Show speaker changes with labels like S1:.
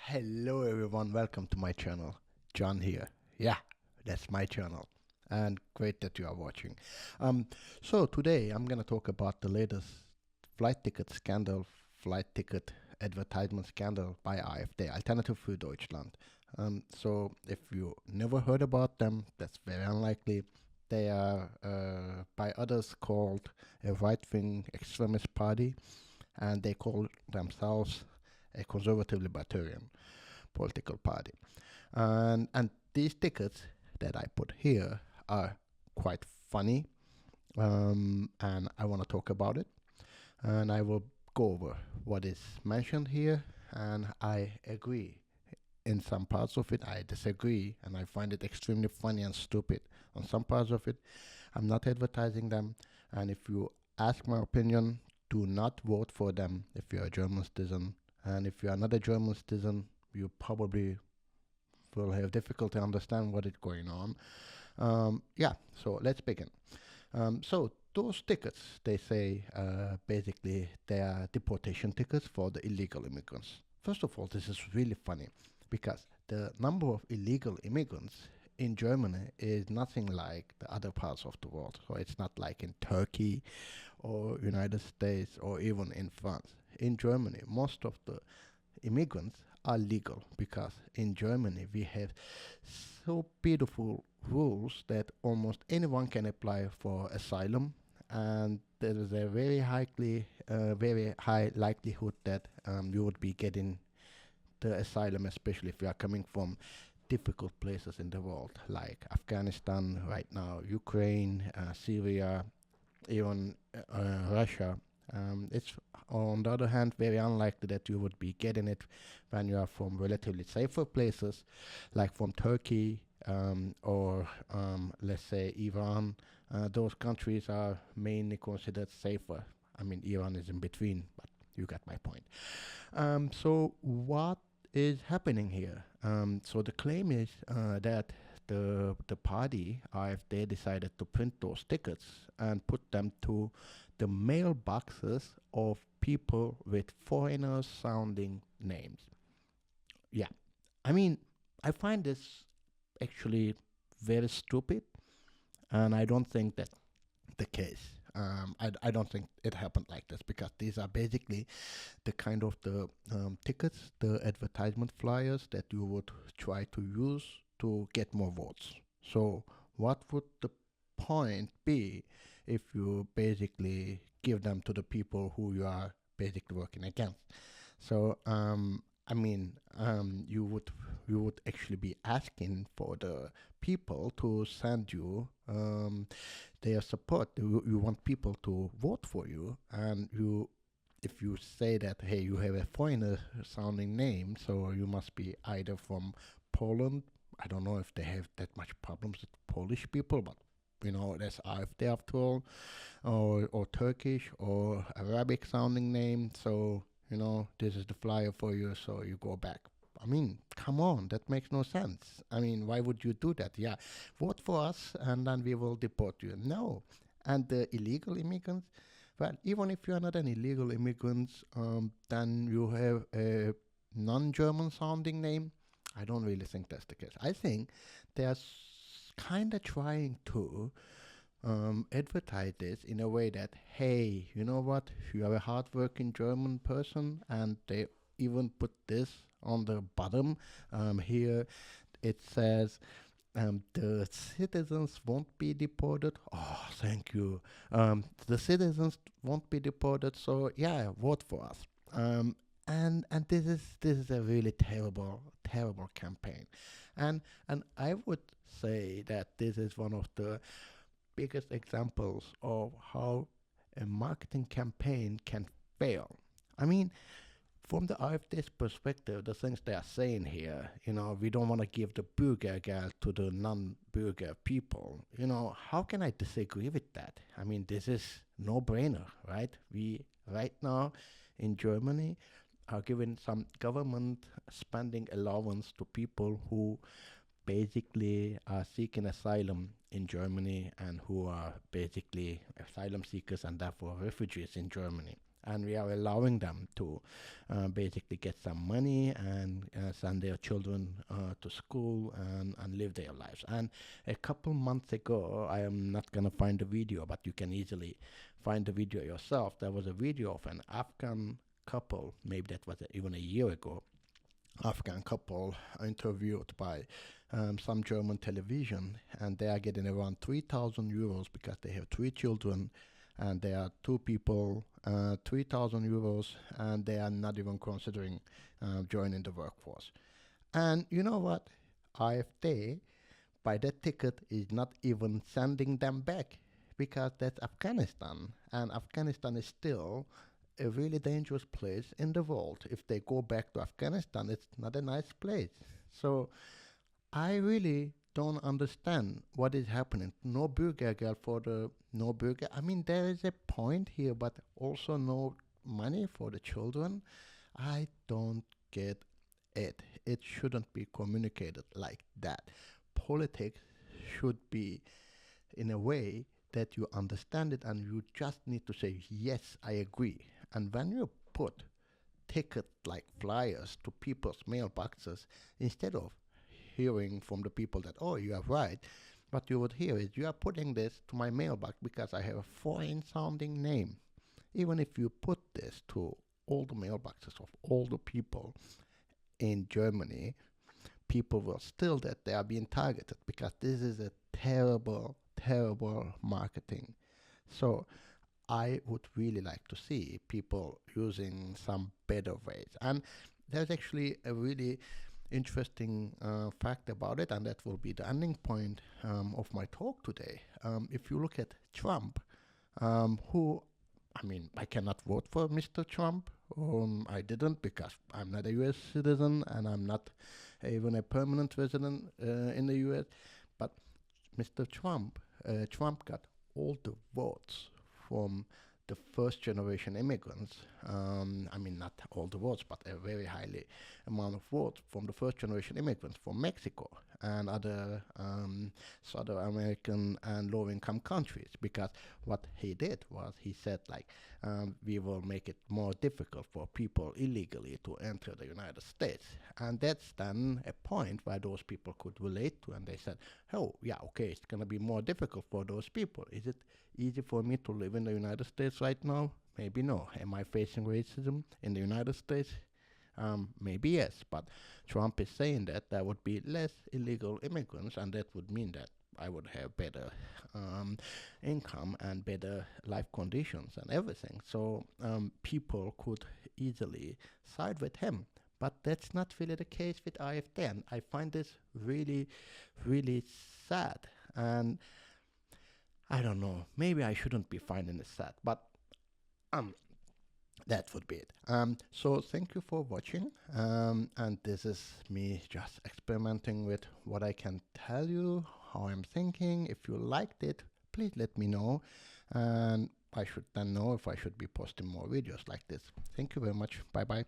S1: Hello everyone, welcome to my channel. John here. Yeah, that's my channel. And great that you are watching. So today I'm gonna talk about the latest flight ticket scandal, flight ticket advertisement scandal by AFD, Alternative für Deutschland. So if you never heard about them, that's very unlikely. They are by others called a right-wing extremist party, and they call themselves a conservative libertarian political party. And these tickets that I put here are quite funny, and I want to talk about it. And I will go over what is mentioned here, and I agree. In some parts of it, I disagree, and I find it extremely funny and stupid. On some parts of it, I'm not advertising them, and if you ask my opinion, do not vote for them if you're a German citizen. And if you're not a German citizen, you probably will have difficulty understand what is going on. Yeah, so let's begin. So those tickets, they say, basically they are deportation tickets for the illegal immigrants. First of all, this is really funny because the number of illegal immigrants in Germany is nothing like the other parts of the world. So it's not like in Turkey or United States or even in France. In Germany, most of the immigrants are legal because in Germany we have so beautiful rules that almost anyone can apply for asylum, and there is a very high likelihood that you would be getting the asylum, especially if you are coming from difficult places in the world like Afghanistan right now, Ukraine, Syria, even Russia. It's on the other hand very unlikely that you would be getting it when you are from relatively safer places, like from Turkey or let's say Iran. Those countries are mainly considered safer. I mean, Iran is in between, but you got my point. So what is happening here? So the claim is that the party AfD decided to print those tickets and put them to the mailboxes of people with foreigner sounding names. Yeah, I mean, I find this actually very stupid, and I don't think that the case. I don't think it happened like this because these are basically the kind of the tickets, the advertisement flyers that you would try to use to get more votes. So what would the point be if you basically give them to the people who you are basically working against? So you would actually be asking for the people to send you their support. You want people to vote for you, and if you say that, hey, you have a foreigner sounding name, so you must be either from Poland. I don't know if they have that much problems with Polish people, but that's AfD after all, or Turkish or Arabic sounding name. So this is the flyer for you, so you go back. I mean, come on, that makes no sense. I mean, why would you do that? Yeah, vote for us and then we will deport you. No. And the illegal immigrants, well, even if you are not an illegal immigrant, then you have a non-German sounding name. I don't really think that's the case. I think they're kind of trying to advertise this in a way that, hey, you know what? You are a hardworking German person, and they even put this on the bottom. Here it says, the citizens won't be deported. Oh, thank you. The citizens won't be deported, so yeah, vote for us. And this is a really terrible campaign, and I would say that this is one of the biggest examples of how a marketing campaign can fail. I mean, from the AfD's perspective, the things they are saying here, we don't want to give the Bürgergeld to the non-Bürger people. How can I disagree with that? I mean, this is no-brainer, right? We, right now, in Germany, are giving some government spending allowance to people who basically are seeking asylum in Germany and who are basically asylum seekers and therefore refugees in Germany. and we are allowing them to basically get some money and send their children to school and live their lives. And a couple months ago, I am not going to find the video, but you can easily find the video yourself. There was a video of an Afghan couple, maybe that was even a year ago, Afghan couple interviewed by some German television, and they are getting around 3,000 euros because they have 3 children, and they are 2 people, 3,000 euros, and they are not even considering joining the workforce. And you know what? AFD, by that ticket, is not even sending them back because that's Afghanistan, and Afghanistan is still a really dangerous place in the world. If they go back to Afghanistan, it's not a nice place. So I really don't understand what is happening. No Bürgergeld for the no Bürger. I mean, there is a point here, but also no money for the children. I don't get it. It shouldn't be communicated like that. Politics should be in a way that you understand it and you just need to say, yes, I agree. And when you put tickets like flyers to people's mailboxes, instead of hearing from the people that, oh, you are right, what you would hear is, you are putting this to my mailbox because I have a foreign sounding name. Even if you put this to all the mailboxes of all the people in Germany, people will still that they are being targeted because this is a terrible, terrible marketing. So I would really like to see people using some better ways. And there's actually a really interesting fact about it, and that will be the ending point of my talk today. If you look at Trump, who, I mean, I cannot vote for Mr. Trump. I didn't because I'm not a US citizen and I'm not even a permanent resident in the US. But Mr. Trump, Trump got all the votes from the first generation immigrants. I mean, not all the votes, but a very highly amount of votes from the first generation immigrants from Mexico and other South American and low income countries. Because what he did was he said, like, we will make it more difficult for people illegally to enter the United States. And that's then a point where those people could relate to, and they said, oh, yeah, okay, it's going to be more difficult for those people. Is it easy for me to live in the United States right now? Maybe no. Am I facing racism in the United States? Maybe yes, but Trump is saying that there would be less illegal immigrants, and that would mean that I would have better income and better life conditions and everything. So people could easily side with him. But that's not really the case with AfD, and I find this really, really sad. And I don't know, maybe I shouldn't be finding it sad, but that would be it. So thank you for watching, and this is me just experimenting with what I can tell you, how I'm thinking. If you liked it, please let me know, and I should then know if I should be posting more videos like this. Thank you very much. Bye bye.